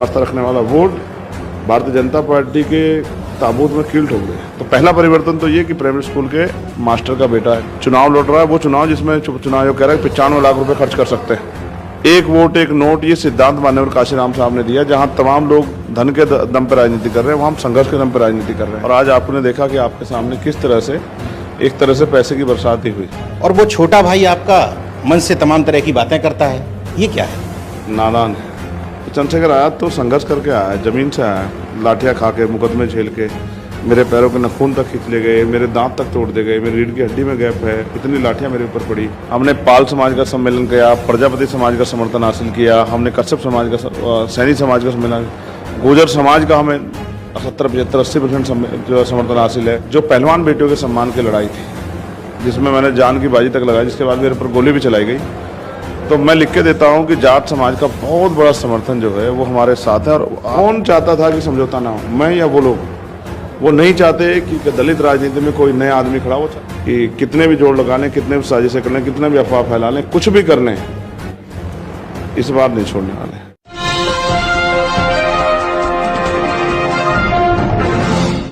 आस्था रखने वाला vote Bharatiya Janata party के ताबूत में कील्ट हो गए। तो पहला परिवर्तन तो ये कि प्राइमरी स्कूल के मास्टर का बेटा है, चुनाव लड़ रहा है। वो चुनाव जिसमें चुनाव आयोग कह रहा है 95 लाख रुपए खर्च कर सकते हैं। एक वोट एक नोट, ये सिद्धांत मान्यवर काशीराम साहब ने दिया। जहां तमाम लोग धन के दम पर राजनीति कर रहे हैं, वहां हम संघर्ष के दम पर राजनीति कर रहे हैं। और आज आपने देखा कि आपके सामने किस तरह से एक तरह से पैसे की बरसात ही हुई। और वो छोटा भाई आपका मन से तमाम तरह की बातें करता है, ये क्या है? नादान है। चंद्रशेखर आया तो संघर्ष करके आया है, जमीन से आया है, लाठियाँ खा के, मुकदमे झेल के, मेरे पैरों के नखून तक खींच ले गए, मेरे दांत तक तोड़ दे गए, मेरी रीढ़ की हड्डी में गैप है, इतनी लाठियाँ मेरे ऊपर पड़ी। हमने पाल समाज का सम्मेलन किया, प्रजापति समाज का समर्थन हासिल किया, हमने कश्यप समाज का, सैनी समाज का सम्मेलन, गुर्जर समाज का हमें 70, 75, 80% जो समर्थन हासिल है। जो पहलवान बेटियों के सम्मान की लड़ाई थी, जिसमें मैंने जान की बाजी तक लगाई, जिसके बाद मेरे ऊपर गोली भी चलाई गई, तो मैं लिख के देता हूं कि जाट समाज का बहुत बड़ा समर्थन जो है वो हमारे साथ है। और कौन चाहता था कि समझौता ना हो? मैं या वो लोग? वो नहीं चाहते कि दलित राजनीति में कोई नया आदमी खड़ा हो, कि कितने भी जोड़ लगा लें, कितने भी साजिशें कर लें, कितने भी अफवाह फैला लें, कुछ भी कर लें, इस बार नहीं छोड़ने वाले।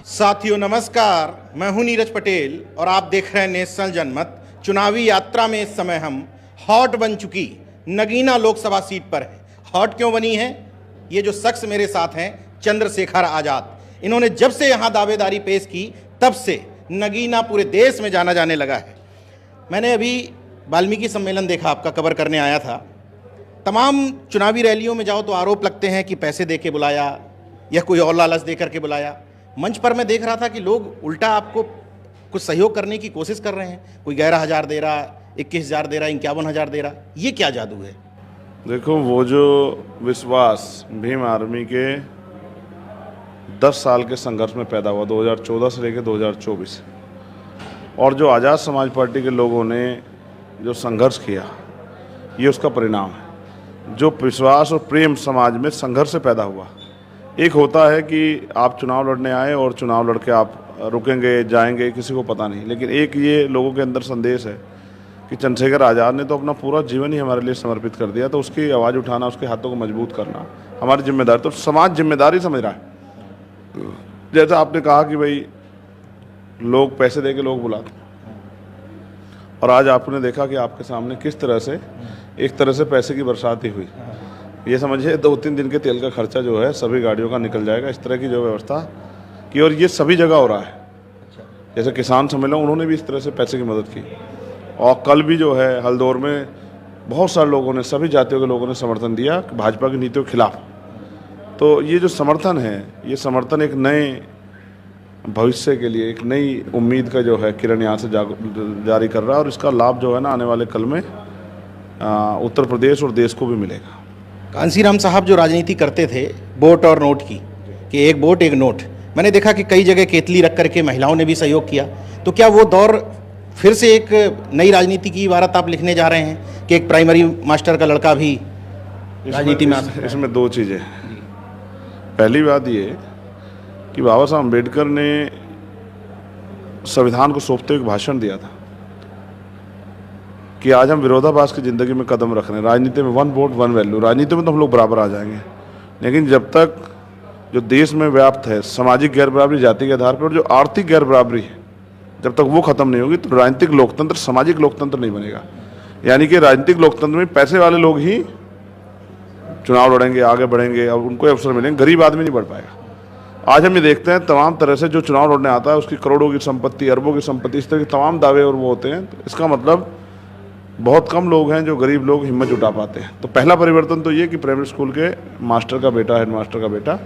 साथियों नमस्कार, मैं हूं नीरज पटेल और आप देख रहे हैं नेशनल जनमत। चुनावी यात्रा में इस समय हम हॉट बन चुकी नगीना लोकसभा सीट पर है। हॉट क्यों बनी है? ये जो शख्स मेरे साथ हैं, चंद्रशेखर आजाद, इन्होंने जब से यहाँ दावेदारी पेश की तब से नगीना पूरे देश में जाना जाने लगा है। मैंने अभी वाल्मीकि सम्मेलन देखा, आपका कवर करने आया था। तमाम चुनावी रैलियों में जाओ तो आरोप लगते हैं कि पैसे दे के बुलाया या कोई और लालच दे करके बुलाया। मंच पर मैं देख रहा था कि लोग उल्टा आपको कुछ सहयोग करने की कोशिश कर रहे हैं। कोई 11,000 दे रहा, 21,000 दे रहा, 51,000 दे रहा। ये क्या जादू है? देखो, वो जो विश्वास भीम आर्मी के 10 साल के संघर्ष में पैदा हुआ, 2014 से लेकर 2024, और जो आज़ाद समाज पार्टी के लोगों ने जो संघर्ष किया, ये उसका परिणाम है। जो विश्वास और प्रेम समाज में संघर्ष से पैदा हुआ। एक होता है कि आप चुनाव लड़ने आए और चुनाव लड़के आप रुकेंगे जाएंगे, किसी को पता नहीं, लेकिन एक ये लोगों के अंदर संदेश है कि चंद्रशेखर आज़ाद ने तो अपना पूरा जीवन ही हमारे लिए समर्पित कर दिया, तो उसकी आवाज़ उठाना, उसके हाथों को मजबूत करना हमारी जिम्मेदारी। तो समाज जिम्मेदारी समझ रहा है। जैसा आपने कहा कि भाई लोग पैसे दे के लोग बुलाते, और आज आपने देखा कि आपके सामने किस तरह से एक तरह से पैसे की बरसात ही हुई। ये समझिए 2-3 दिन के तेल का खर्चा जो है सभी गाड़ियों का निकल जाएगा, इस तरह की जो व्यवस्था की। और ये सभी जगह हो रहा है। जैसे किसान सम्मेलन, उन्होंने भी इस तरह से पैसे की मदद की। और कल भी जो है हल्दौर में बहुत सारे लोगों ने, सभी जातियों के लोगों ने समर्थन दिया भाजपा की नीतियों के खिलाफ। तो ये जो समर्थन है, ये समर्थन एक नए भविष्य के लिए, एक नई उम्मीद का जो है किरण यहाँ से जारी कर रहा है। और इसका लाभ जो है ना, आने वाले कल में उत्तर प्रदेश और देश को भी मिलेगा। कांसीराम साहब जो राजनीति करते थे वोट और नोट की, कि एक वोट एक नोट, मैंने देखा कि कई जगह केतली रख करके महिलाओं ने भी सहयोग किया। तो क्या वो दौर फिर से एक नई राजनीति की इबारत आप लिखने जा रहे हैं कि एक प्राइमरी मास्टर का लड़का भी राजनीति में? इसमें 2 चीज़ें। पहली बात ये कि बाबा साहब अम्बेडकर ने संविधान को सौंपते हुए एक भाषण दिया था कि आज हम विरोधाभास की ज़िंदगी में कदम रख रहे हैं। राजनीति में 1 वोट 1 वैल्यू, राजनीति में तो हम लोग बराबर आ जाएंगे, लेकिन जब तक जो देश में व्याप्त है सामाजिक गैर बराबरी जाति के आधार पर, और जो आर्थिक गैर बराबरी है, जब तक वो खत्म नहीं होगी तो राजनीतिक लोकतंत्र, सामाजिक लोकतंत्र नहीं बनेगा। यानी कि राजनीतिक लोकतंत्र में पैसे वाले लोग ही चुनाव लड़ेंगे, आगे बढ़ेंगे और उनको अवसर मिलेंगे, गरीब आदमी नहीं बढ़ पाएगा। आज हम ये देखते हैं तमाम तरह से जो चुनाव लड़ने आता है उसकी करोड़ों की संपत्ति, अरबों की संपत्ति, इस तरह के तमाम दावे और वो होते हैं। तो इसका मतलब बहुत कम लोग हैं जो गरीब लोग हिम्मत जुटा पाते हैं। तो पहला परिवर्तन तो ये कि प्राइमरी स्कूल के मास्टर का बेटा, हेड मास्टर का बेटा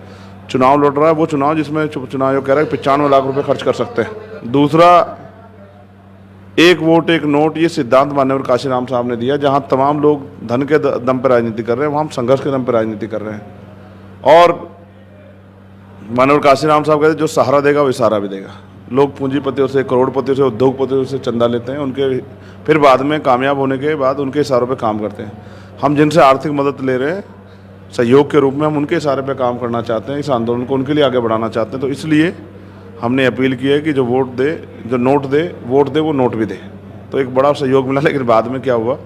चुनाव लड़ रहा है। वो चुनाव जिसमें चुनाव आयोग कह रहा है 95 लाख रुपए खर्च कर सकते हैं। दूसरा, एक वोट एक नोट, ये सिद्धांत मान्यवर काशीराम साहब ने दिया। जहां तमाम लोग धन के दम पर राजनीति कर रहे हैं, वहां हम संघर्ष के दम पर राजनीति कर रहे हैं। और मान्यवर काशीराम साहब कहते हैं जो सहारा देगा वो इशारा भी देगा। लोग पूंजीपतियों से, करोड़पतियों से, उद्योगपतियों से चंदा लेते हैं, उनके फिर बाद में कामयाब होने के बाद उनके इशारों पे काम करते हैं। हम जिनसे आर्थिक मदद ले रहे हैं सहयोग के रूप में, हम उनके इशारे पे काम करना चाहते हैं, इस आंदोलन को उनके लिए आगे बढ़ाना चाहते हैं। तो इसलिए हमने अपील की है कि जो वोट दे, जो नोट दे, वोट दे वो नोट भी दे। तो एक बड़ा सहयोग मिला। लेकिन बाद में क्या हुआ,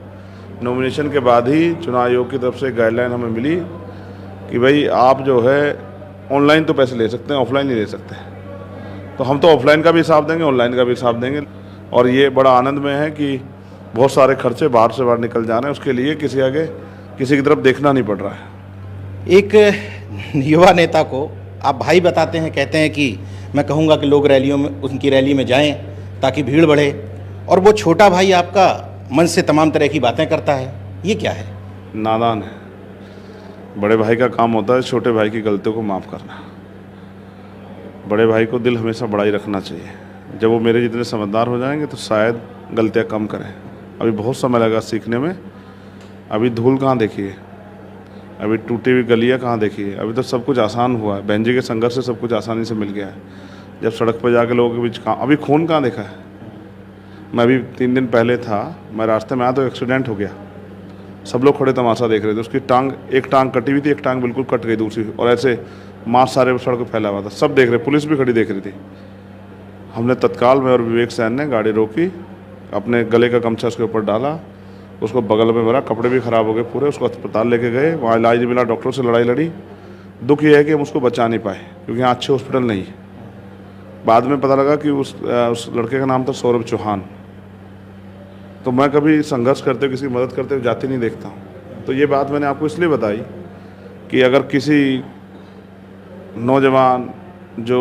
नॉमिनेशन के बाद ही चुनाव आयोग की तरफ से गाइडलाइन हमें मिली कि भाई आप जो है ऑनलाइन तो पैसे ले सकते हैं, ऑफलाइन नहीं ले सकते। तो हम तो ऑफलाइन का भी हिसाब देंगे, ऑनलाइन का भी हिसाब देंगे। और ये बड़ा आनंद में है कि बहुत सारे खर्चे बाहर से बाहर निकल जा रहे हैं, उसके लिए किसी आगे किसी की तरफ देखना नहीं पड़ रहा है। एक युवा नेता को आप भाई बताते हैं, कहते हैं कि मैं कहूँगा कि लोग रैलियों में, उनकी रैली में जाएं ताकि भीड़ बढ़े, और वो छोटा भाई आपका मन से तमाम तरह की बातें करता है, ये क्या है? नादान है। बड़े भाई का काम होता है छोटे भाई की गलतियों को माफ़ करना। बड़े भाई को दिल हमेशा बड़ा ही रखना चाहिए। जब वो मेरे जितने समझदार हो जाएंगे तो शायद गलतियाँ कम करें। अभी बहुत समय लगा सीखने में। अभी धूल कहाँ देखी है, अभी टूटी हुई गलियाँ कहाँ देखी है। अभी तो सब कुछ आसान हुआ है। बहन जी के संघर्ष से सब कुछ आसानी से मिल गया है। जब सड़क पर जाके लोगों के बीच कहाँ, अभी खून कहाँ देखा है। मैं अभी 3 दिन पहले था, मैं रास्ते में आया तो एक्सीडेंट हो गया। सब लोग खड़े तमाशा देख रहे थे। उसकी टांग, एक टांग कटी हुई थी, एक टांग बिल्कुल कट गई दूसरी, और ऐसे मांस सारे सड़क पर फैला हुआ था। सब देख रहे, पुलिस भी खड़ी देख रही थी। हमने तत्काल में और विवेक सैन ने गाड़ी रोकी, अपने गले का गमछा उसके ऊपर डाला, उसको बगल में भरा, कपड़े भी ख़राब हो गए पूरे, उसको अस्पताल लेके गए। वहाँ इलाज नहीं मिला, डॉक्टरों से लड़ाई लड़ी। दुख ये है कि हम उसको बचा नहीं पाए क्योंकि यहाँ अच्छे हॉस्पिटल नहीं है। बाद में पता लगा कि उस लड़के का नाम था सौरभ चौहान। तो मैं कभी संघर्ष करते हुए, किसी की मदद करते हुए जाति नहीं देखता हूँ। तो ये बात मैंने आपको इसलिए बताई कि अगर किसी नौजवान जो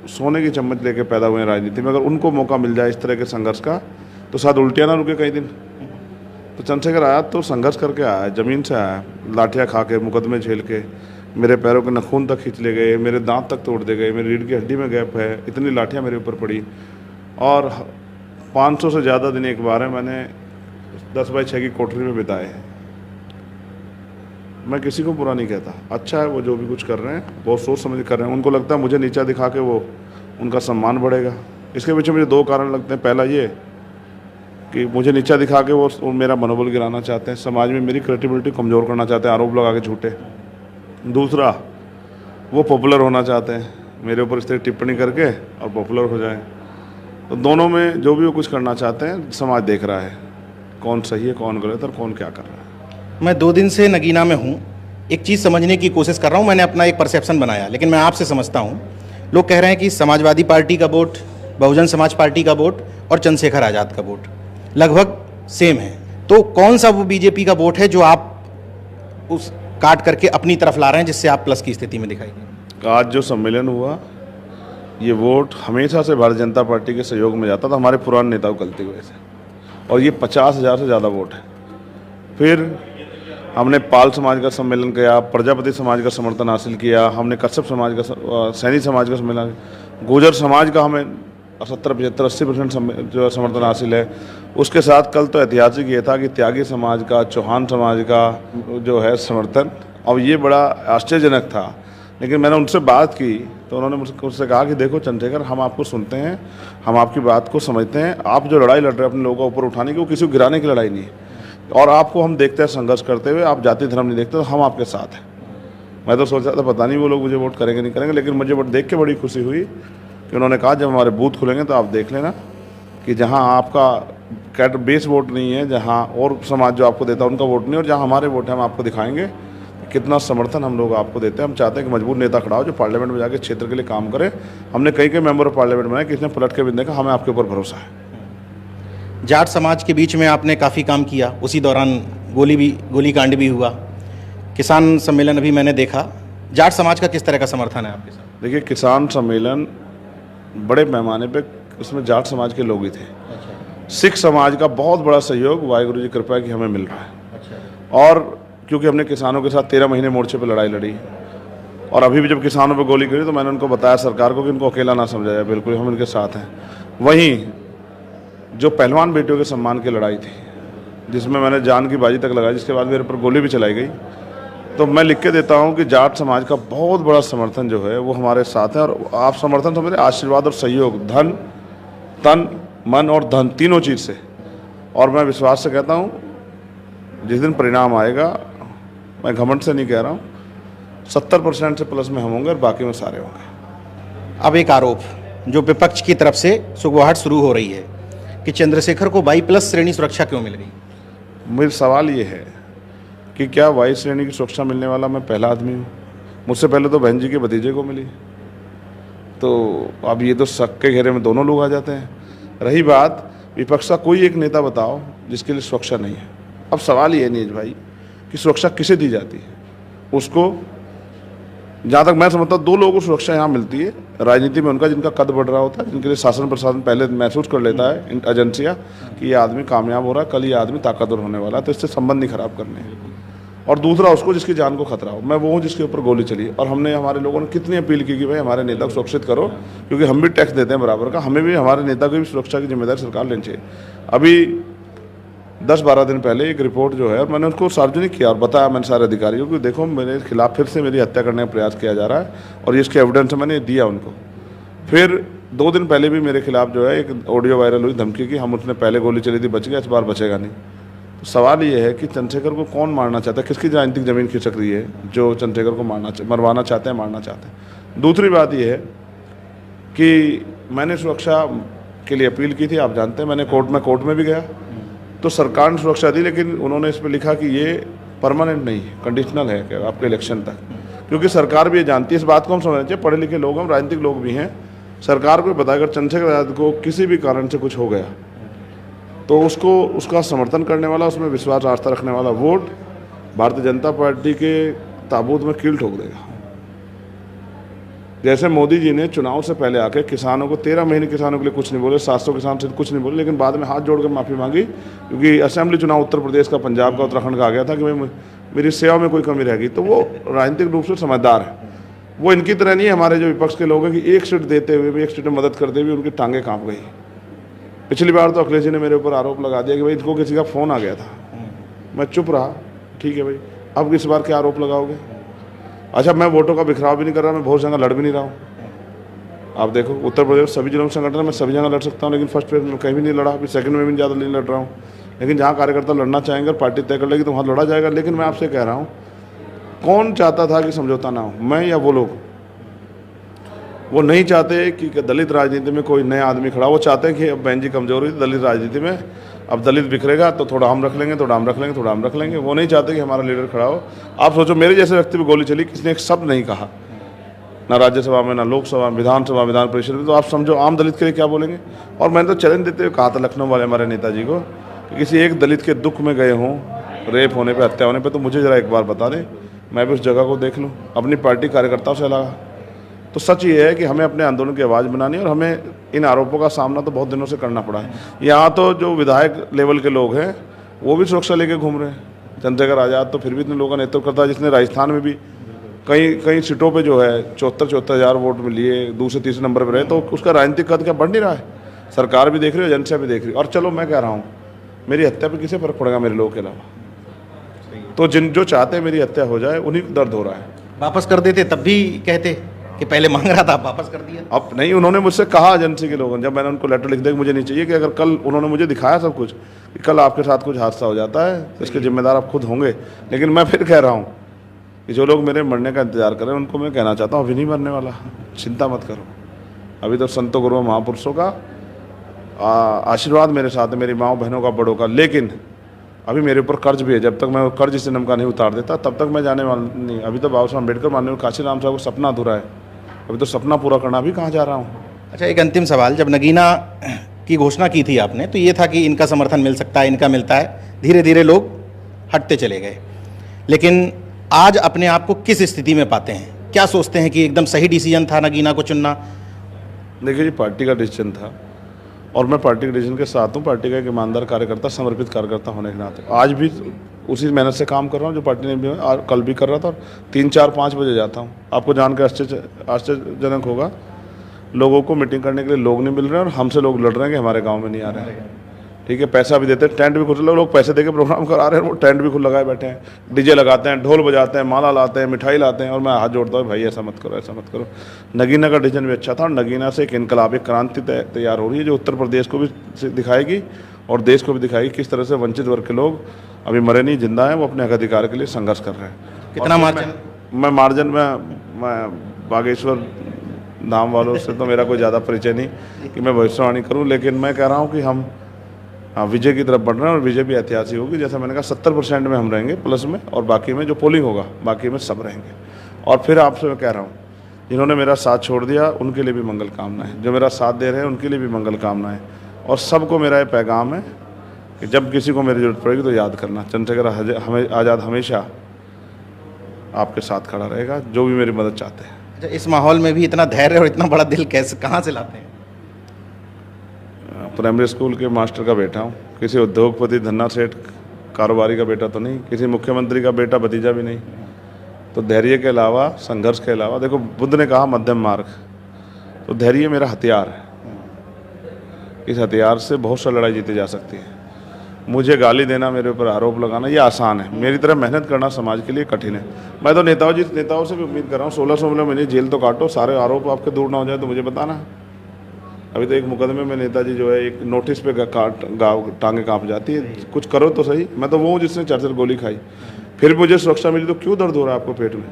सोने की चम्मच लेके पैदा हुए हैं राजनीति में, अगर उनको मौका मिल जाए इस तरह के संघर्ष का, तो शायद उल्टियाँ ना रुके कई दिन। तो चंद्रशेखर आया तो संघर्ष करके आया है, ज़मीन से आया है, लाठियाँ खा के, मुकदमे झेल के। मेरे पैरों के नखून तक खींच ले गए, मेरे दांत तक तोड़ दे गए, मेरी रीढ़ की हड्डी में गैप है, इतनी लाठियाँ मेरे ऊपर पड़ी। और 500 से ज़्यादा दिन एक बार है मैंने 10x6 की कोठरी में बिताए हैं। मैं किसी को बुरा नहीं कहता, अच्छा है वो जो भी कुछ कर रहे हैं, बहुत सोच समझ कर रहे हैं। उनको लगता है मुझे नीचा दिखा के वो उनका सम्मान बढ़ेगा। इसके पीछे मुझे 2 कारण लगते हैं। पहला ये कि मुझे नीचा दिखा के वो मेरा मनोबल गिराना चाहते हैं, समाज में मेरी क्रेडिबिलिटी कमज़ोर करना चाहते हैं, आरोप लगा के झूठे। दूसरा, वो पॉपुलर होना चाहते हैं, मेरे ऊपर इस तरह टिप्पणी करके और पॉपुलर हो जाए। तो दोनों में जो भी वो कुछ करना चाहते हैं, समाज देख रहा है कौन सही है, कौन गलत और कौन क्या कर रहा है। मैं 2 दिन से नगीना में हूँ, एक चीज़ समझने की कोशिश कर रहा हूँ। मैंने अपना एक परसेप्शन बनाया, लेकिन मैं आपसे समझता हूँ। लोग कह रहे हैं कि समाजवादी पार्टी का वोट, बहुजन समाज पार्टी का वोट और चंद्रशेखर आज़ाद का वोट लगभग सेम है। तो कौन सा वो बीजेपी का वोट है जो आप उस काट करके अपनी तरफ ला रहे हैं, जिससे आप प्लस की स्थिति में दिखाई दें? आज जो सम्मेलन हुआ, ये वोट हमेशा से भारतीय जनता पार्टी के सहयोग में जाता था, हमारे पुराने नेताओं की गलती की वजह से। और ये 50,000 से ज़्यादा वोट है। फिर हमने पाल समाज का सम्मेलन किया, प्रजापति समाज का समर्थन हासिल किया, हमने कश्यप समाज का, सैनी समाज का सम्मेलन, गुर्जर समाज का हमें 70, 75, 80% जो समर्थन हासिल है। उसके साथ कल तो ऐतिहासिक ये था कि त्यागी समाज का, चौहान समाज का जो है समर्थन। अब ये बड़ा आश्चर्यजनक था, लेकिन मैंने उनसे बात की तो उन्होंने मुझसे कहा कि देखो चंद्रशेखर, हम आपको सुनते हैं, हम आपकी बात को समझते हैं। आप जो लड़ाई लड़ रहे हैं अपने लोगों को ऊपर उठाने की, वो किसी को गिराने की लड़ाई नहीं है, और आपको हम देखते हैं संघर्ष करते हुए। आप जाति धर्म नहीं देखते, तो हम आपके साथ हैं। मैं तो सोच रहा था पता नहीं वो लोग मुझे वोट करेंगे नहीं करेंगे, लेकिन मुझे वोट देख के बड़ी खुशी हुई कि उन्होंने कहा जब हमारे बूथ खुलेंगे तो आप देख लेना कि जहाँ आपका बेस वोट नहीं है, जहाँ और समाज जो आपको देता है उनका वोट नहीं, और जहाँ हमारे वोट है हम आपको दिखाएंगे कितना समर्थन हम लोग आपको देते हैं। हम चाहते हैं कि मजबूत नेता खड़ा हो जो पार्लियामेंट में जाके क्षेत्र के लिए काम करे। हमने कई मेंबर ऑफ पार्लियामेंट बनाए, किसने पलट के भी देखा। हमें आपके ऊपर भरोसा है। जाट समाज के बीच में आपने काफ़ी काम किया, उसी दौरान गोलीकांड भी हुआ। किसान सम्मेलन अभी मैंने देखा। जाट समाज का किस तरह का समर्थन है आपके साथ? देखिए, किसान सम्मेलन बड़े पैमाने पे, उसमें जाट समाज के लोग ही थे। सिख समाज का बहुत बड़ा सहयोग वाहिगुरु जी कृपा की हमें मिल रहा है। और क्योंकि हमने किसानों के साथ 13 महीने मोर्चे पे लड़ाई लड़ी, और अभी भी जब किसानों पे गोली करी तो मैंने उनको बताया सरकार को कि इनको अकेला ना समझा जाए, बिल्कुल हम इनके साथ हैं। वहीं जो पहलवान बेटियों के सम्मान की लड़ाई थी, जिसमें मैंने जान की बाजी तक लगाई, जिसके बाद मेरे पर गोली भी चलाई गई, तो मैं लिख के देता हूँ कि जाट समाज का बहुत बड़ा समर्थन जो है वो हमारे साथ है। और आप समर्थन तो मेरे आशीर्वाद और सहयोग, धन, तन, मन और धन, तीनों चीज़ से। और मैं विश्वास से कहता हूँ जिस दिन परिणाम आएगा, मैं घमंड से नहीं कह रहा हूँ, 70% से प्लस में हम होंगे और बाकी में सारे होंगे। अब एक आरोप जो विपक्ष की तरफ से सुगबुगाहट शुरू हो रही है कि चंद्रशेखर को वाई+ श्रेणी सुरक्षा क्यों मिल गई? मेरा सवाल ये है कि क्या वाई श्रेणी की सुरक्षा मिलने वाला मैं पहला आदमी हूँ? मुझसे पहले तो बहन जी के भतीजे को मिली। तो अब ये तो शक के घेरे में दोनों लोग आ जाते हैं। रही बात विपक्ष का, कोई एक नेता बताओ जिसके लिए सुरक्षा नहीं है। अब सवाल ये नहीं है भाई कि सुरक्षा किसे दी जाती है। उसको, जहाँ तक मैं समझता हूँ, दो लोगों को सुरक्षा यहाँ मिलती है राजनीति में, उनका जिनका कद बढ़ रहा होता है, जिनके लिए शासन प्रशासन पहले महसूस कर लेता है, इन एजेंसियाँ, कि ये आदमी कामयाब हो रहा है, कल ये आदमी ताकतवर होने वाला है, तो इससे संबंध नहीं खराब करने हैं। और दूसरा उसको जिसकी जान को खतरा हो। मैं वो हूँ जिसके ऊपर गोली चली, और हमने, हमारे लोगों ने कितनी अपील की कि भाई हमारे नेता को सुरक्षित करो, क्योंकि हम भी टैक्स देते हैं बराबर का, हमें भी, हमारे नेता की भी सुरक्षा की जिम्मेदारी सरकार लेनी चाहिए। अभी 10-12 दिन पहले एक रिपोर्ट जो है, और मैंने उसको सार्वजनिक किया और बताया मैंने सारे अधिकारियों को, देखो मेरे खिलाफ फिर से मेरी हत्या करने का प्रयास किया जा रहा है, और ये इसके एविडेंस मैंने दिया उनको। फिर 2 दिन पहले भी मेरे खिलाफ जो है एक ऑडियो वायरल हुई धमकी की, हम उसने पहले गोली चली थी बच गया, इस बार बचेगा नहीं। तो सवाल ये है कि चंद्रशेखर को कौन मारना चाहता है, किसकी राजनीतिक जमीन खिसक रही है जो चंद्रशेखर को मरवाना चाहते हैं, मारना चाहते हैं। दूसरी बात ये है कि मैंने सुरक्षा के लिए अपील की थी, आप जानते हैं, मैंने कोर्ट में भी गया, तो सरकार ने सुरक्षा दी, लेकिन उन्होंने इस पर लिखा कि ये परमानेंट नहीं है, कंडीशनल है कि आपके इलेक्शन तक। क्योंकि सरकार भी ये जानती है, इस बात को हम समझना चाहिए, पढ़े लिखे लोग हम, राजनीतिक लोग भी हैं, सरकार को पता है अगर चंद्रशेखर आज़ाद को किसी भी कारण से कुछ हो गया तो उसको, उसका समर्थन करने वाला, उसमें विश्वास आस्था रखने वाला वोट भारतीय जनता पार्टी के ताबूत में कील ठोक देगा। जैसे मोदी जी ने चुनाव से पहले आके किसानों को 13 महीने किसानों के लिए कुछ नहीं बोले, 700 किसान से कुछ नहीं बोले, लेकिन बाद में हाथ जोड़कर माफ़ी मांगी, क्योंकि असेंबली चुनाव उत्तर प्रदेश का, पंजाब का, उत्तराखंड का आ गया था कि भाई मेरी सेवा में कोई कमी रहेगी। तो वो राजनीतिक रूप से समझदार है। वो इनकी तरह नहीं है, हमारे जो विपक्ष के लोग हैं कि एक सीट देते हुए भी, एक सीट में मदद करते हुए उनकी टांगें काँप गई। पिछली बार तो अखिलेश जी ने मेरे ऊपर आरोप लगा दिया कि भाई इनको किसी का फ़ोन आ गया था, मैं चुप रहा, ठीक है भाई, अब इस बार क्या आरोप लगाओगे? अच्छा, मैं वोटों का बिखराव भी नहीं कर रहा, मैं बहुत जगह लड़ भी नहीं रहा हूँ। आप देखो उत्तर प्रदेश सभी जिलों में संगठन, मैं सभी जगह लड़ सकता हूँ, लेकिन फर्स्ट फेज में कहीं भी नहीं लड़ा, अभी सेकंड में भी ज़्यादा नहीं लड़ रहा हूँ। लेकिन जहाँ कार्यकर्ता लड़ना चाहेंगे और पार्टी तय कर लेगी तो वहाँ लड़ा जाएगा। लेकिन मैं आपसे कह रहा हूँ, कौन चाहता था कि समझौता ना हो, मैं या वो लोग? वो नहीं चाहते कि दलित राजनीति में कोई नया आदमी खड़ा, वो चाहते हैं कि अब बहन जी कमज़ोर हुई दलित राजनीति में, अब दलित बिखरेगा तो थोड़ा हम रख लेंगे, थोड़ा हम रख लेंगे, थोड़ा हम रख लेंगे। वो नहीं चाहते कि हमारा लीडर खड़ा हो। आप सोचो, मेरे जैसे व्यक्ति पर गोली चली, किसने एक शब्द नहीं कहा, ना राज्यसभा में, ना लोकसभा, विधानसभा, विधान परिषद में, तो आप समझो आम दलित के लिए क्या बोलेंगे। और मैंने तो चैलेंज देते हुए कहा था लखनऊ वाले हमारे नेताजी को कि किसी एक दलित के दुख में गए हों, रेप होने पे, हत्या होने पे, तो मुझे ज़रा एक बार बता दें, मैं भी उस जगह को देख लूँ, अपनी पार्टी कार्यकर्ताओं से लगा। तो सच ये है कि हमें अपने आंदोलन की आवाज़ बनानी है, और हमें इन आरोपों का सामना तो बहुत दिनों से करना पड़ा है। यहाँ तो जो विधायक लेवल के लोग हैं वो भी सुरक्षा लेके घूम रहे हैं। चंद्रशेखर आज़ाद तो फिर भी इतने लोगों का नेतृत्व करता है, जिसने राजस्थान में भी कई सीटों पे जो है 74 हज़ार वोट में लिए, दूसरे तीसरे नंबर पर रहे, तो उसका राजनीतिक कद क्या बढ़ नहीं रहा है? सरकार भी देख रही है, एजेंसियाँ भी देख रही है। और चलो मैं कह रहा हूँ, मेरी हत्या पर किसे फर्क पड़ेगा मेरे लोगों के अलावा? तो जो चाहते हैं मेरी हत्या हो जाए, उन्हीं को दर्द हो रहा है। वापस कर देते तब भी कहते कि पहले मांग रहा था, आप वापस कर दिया। अब नहीं, उन्होंने मुझसे कहा एजेंसी के लोगों ने, जब मैंने उनको लेटर लिख दिया कि मुझे नहीं चाहिए, कि अगर कल उन्होंने मुझे दिखाया सब कुछ कि कल आपके साथ कुछ हादसा हो जाता है तो इसके जिम्मेदार आप खुद होंगे। लेकिन मैं फिर कह रहा हूँ कि जो लोग मेरे मरने का इंतजार कर रहे हैं उनको मैं कहना चाहता हूँ, अभी नहीं मरने वाला, चिंता मत करो। अभी तो संतों गुरुओं महापुरुषों का आशीर्वाद मेरे साथ है, मेरी माँ बहनों का, बड़ों का। लेकिन अभी मेरे ऊपर कर्ज भी है, जब तक मैं वो कर्ज इस जन्म का नहीं उतार देता तब तक मैं जाने वाला नहीं। अभी तो बाबा साहब अम्बेडकर माननीय काशीराम साहब को सपना अधूरा है, अभी तो सपना पूरा करना भी कहाँ जा रहा हूँ। अच्छा, एक अंतिम सवाल, जब नगीना की घोषणा की थी आपने तो ये था कि इनका समर्थन मिल सकता है, इनका मिलता है, धीरे धीरे लोग हटते चले गए। लेकिन आज अपने आप को किस स्थिति में पाते हैं? क्या सोचते हैं कि एकदम सही डिसीजन था नगीना को चुनना? देखिए जी, पार्टी का डिसीजन था और मैं पार्टी के डिसीजन के साथ हूँ। पार्टी का एक ईमानदार कार्यकर्ता, समर्पित कार्यकर्ता होने के नाते आज भी उसी मेहनत से काम कर रहा हूँ जो पार्टी ने भी कल भी कर रहा था, और 3, 4, 5 बजे जाता हूँ। आपको जानकर आश्चर्यजनक होगा, लोगों को मीटिंग करने के लिए लोग नहीं मिल रहे हैं, और हमसे लोग लड़ रहे हैं कि हमारे गाँव में नहीं आ रहे हैं। ठीक है, पैसा भी देते हैं, टेंट भी खुद लोग पैसे देके प्रोग्राम करा रहे हैं, वो टेंट भी खुद लगाए बैठे हैं, डीजे लगाते हैं, ढोल बजाते हैं, माला लाते हैं, मिठाई लाते हैं, और मैं हाथ जोड़ता हूँ, भाई ऐसा मत करो, ऐसा मत करो। नगीना का डिसीजन भी अच्छा था, और नगीना से एक इनकलाब, एक क्रांति तैयार हो रही है जो उत्तर प्रदेश को भी दिखाएगी और देश को भी दिखाएगी किस तरह से वंचित वर्ग के लोग अभी मरे नहीं, जिंदा हैं, वो अपने हक अधिकार के लिए संघर्ष कर रहे हैं। कितना मार्जिन? मैं मार्जिन में बागेश्वर धाम वालों से तो मेरा कोई ज़्यादा परिचय नहीं कि मैं भविष्यवाणी करूँ, लेकिन मैं कह रहा हूँ कि हम विजय की तरफ बढ़ रहे हैं, और विजय भी ऐतिहासिक होगी। जैसा मैंने कहा 70% में हम रहेंगे प्लस में, और बाकी में जो पोलिंग होगा बाकी में सब रहेंगे। और फिर आपसे मैं कह रहा हूँ, जिन्होंने मेरा साथ छोड़ दिया उनके लिए भी मंगल कामनाएं, जो मेरा साथ दे रहे हैं उनके लिए भी मंगल कामनाएं। और सबको मेरा ये पैगाम है कि जब किसी को मेरी ज़रूरत पड़ेगी तो याद करना, चंद्रशेखर आज़ाद हमेशा आपके साथ खड़ा रहेगा, जो भी मेरी मदद चाहते हैं। अच्छा, इस माहौल में भी इतना धैर्य और इतना बड़ा दिल कैसे, कहाँ से लाते हैं? प्राइमरी स्कूल के मास्टर का बेटा हूँ, किसी उद्योगपति धन्ना सेठ कारोबारी का बेटा तो नहीं, किसी मुख्यमंत्री का बेटा भतीजा भी नहीं। तो धैर्य के अलावा, संघर्ष के अलावा, देखो बुद्ध ने कहा मध्यम मार्ग, तो धैर्य मेरा हथियार है। इस हथियार से बहुत सा लड़ाई जीती जा सकती है। मुझे गाली देना, मेरे ऊपर आरोप लगाना ये आसान है, मेरी तरह मेहनत करना समाज के लिए कठिन है। मैं तो नेताओं से भी उम्मीद कर रहा हूँ 1600 महीने जेल तो काटो, सारे आरोप आपके दूर ना हो जाए तो मुझे बताना है। अभी तो एक मुकदमे में नेताजी जो है एक नोटिस पे टांगे कांप जाती है, कुछ करो तो सही। मैं तो वो हूँ जिसने 4 गोली खाई, फिर मुझे सुरक्षा मिली, तो क्यों दर्द हो रहा है आपको पेट में?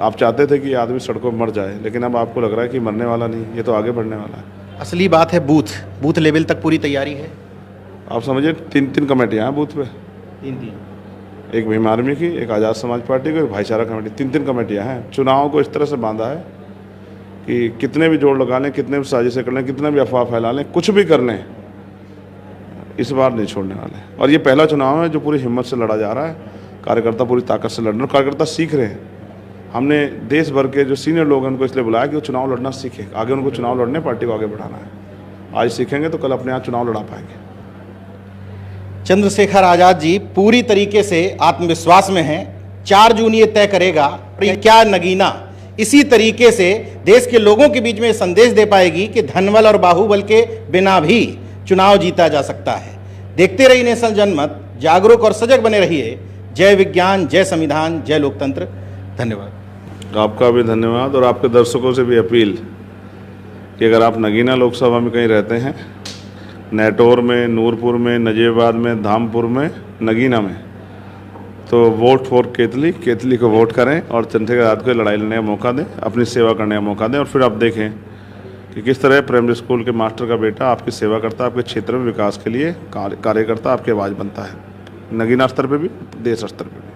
आप चाहते थे कि आदमी सड़कों पर मर जाए, लेकिन अब आपको लग रहा है कि मरने वाला नहीं, ये तो आगे बढ़ने वाला है। असली बात है बूथ लेवल तक पूरी तैयारी है। आप समझिए 3 कमेटियाँ हैं बूथ पे, 3 एक भीम आर्मी की, एक आज़ाद समाज पार्टी की, एक भाईचारा कमेटी, 3 कमेटियाँ हैं। चुनाव को इस तरह से बांधा है कि कितने भी जोड़ लगा लें, कितने भी साजिशें कर लें, कितने भी अफवाह फैला लें, कुछ भी कर लें, इस बार नहीं छोड़ने वाले। और ये पहला चुनाव है जो पूरी हिम्मत से लड़ा जा रहा है, कार्यकर्ता पूरी ताकत से लड़ रहे हैं, कार्यकर्ता सीख रहे हैं। हमने देश भर के जो सीनियर लोग हैं उनको इसलिए बुलाया कि वो चुनाव लड़ना सीखे, आगे उनको चुनाव लड़ने, पार्टी को आगे बढ़ाना है। आज सीखेंगे तो कल अपने आप चुनाव लड़ा पाएंगे। चंद्रशेखर आजाद जी पूरी तरीके से आत्मविश्वास में हैं। 4 जून ये तय करेगा क्या नगीना इसी तरीके से देश के लोगों के बीच में संदेश दे पाएगी कि धनबल और बाहुबल के बिना भी चुनाव जीता जा सकता है। देखते रहिए नेशनल जनमत, जागरूक और सजग बने रहिए। जय विज्ञान, जय संविधान, जय लोकतंत्र। धन्यवाद। आपका भी धन्यवाद और आपके दर्शकों से भी अपील कि अगर आप नगीना लोकसभा में कहीं रहते हैं, नेटौर में, नूरपुर में, नजीबाबाद में, धामपुर में, नगीना में, तो वोट फॉर केतली को वोट करें और चंद्रशेखर आज़ाद को लड़ाई लड़ने का मौका दें, अपनी सेवा करने का मौका दें। और फिर आप देखें कि किस तरह प्राइमरी स्कूल के मास्टर का बेटा आपकी सेवा करता है, आपके क्षेत्र में विकास के लिए कार्य करता, आपकी आवाज़ बनता है, नगीना स्तर पे भी, देश स्तर पे भी।